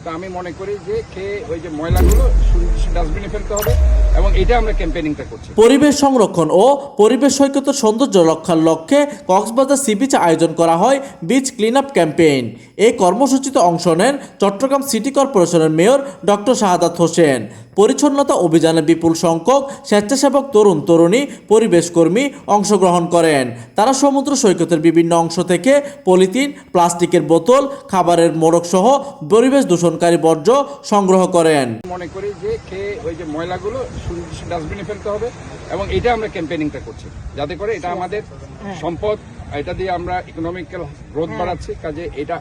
তো আমি মনে করি যে ওই যে ময়লাগুলো ডাস্টবিনে ফেলতে হবে এবং এটা আমরা ক্যাম্পেইনিংটা করছি। পরিবেশ সংরক্ষণ ও পরিবেশ সৈকত সৌন্দর্য রক্ষার লক্ষ্যে কক্সবাজার সি বিচে আয়োজন করা হয় বিচ ক্লিন আপ ক্যাম্পেইন। এই কর্মসূচিতে অংশ নেন চট্টগ্রাম সিটি কর্পোরেশনের মেয়র ডক্টর শাহাদাত হোসেন। পরিচ্ছন্নতা অভিযানে বিপুল সংখ্যক স্বেচ্ছাসেবক তরুণ তরুণী পরিবেশ কর্মী অংশগ্রহণ করেন। তারা সমুদ্র সৈকতের বিভিন্ন অংশ থেকে পলিথিন, প্লাস্টিকের বোতল, খাবারের মোড়ক সহ পরিবেশ দূষণকারী বর্জ্য সংগ্রহ করেন। মনে করি যে ওই যে ময়লাগুলো ডাস্টবিনে ফেলতে হবে এবং এটা আমরা ক্যাম্পেইনিংটা করছি যাতে করে এটা আমাদের সম্পদ, এটা দিয়ে আমরা ইকোনমিক্যাল গ্রোথ বাড়াচ্ছি, কাজে এটা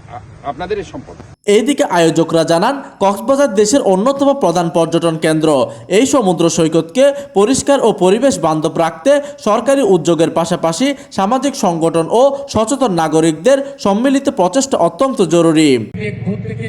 আপনাদেরই সম্পদ। এইদিকে আয়োজকরা জানান, কক্সবাজার দেশের অন্যতম প্রধান পর্যটন কেন্দ্র। এই সমুদ্র সৈকতকে পরিষ্কার ও পরিবেশ বান্ধব রাখতে সরকারি উদ্যোগের পাশাপাশি সামাজিক সংগঠন ও সচেতন নাগরিকদের সম্মিলিত প্রচেষ্টা অত্যন্ত জরুরি।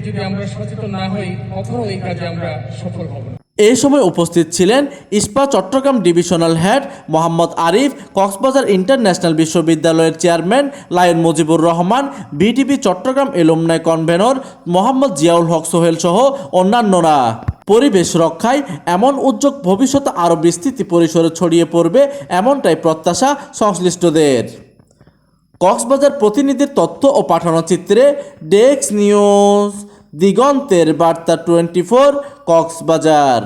যদি আমরা সচেতন না হই, কখনো এই কাজে আমরা সফল হব না। এই সময় উপস্থিত ছিলেন ইস্পা Chattogram divisional head Mohammad Arif, Cox's Bazar international বিশ্ববিদ্যালয়ের chairman lion Mujibur Rahman, BTP Chattogram alumni convenor Mohammad Ziaul Haque Sohel সহ অন্যান্যরা। পরিবেশ রক্ষায় এমন উদ্যোগ ভবিষ্যতে আরও বিস্তৃত পরিসরে ছড়িয়ে পড়বে এমনটাই প্রত্যাশা সংশ্লিষ্টদের। কক্সবাজার প্রতিনিধির তথ্য ও পাঠানো চিত্রে ডেস্ক নিউজ, দিগন্তের বার্তা 24, কক্সবাজার।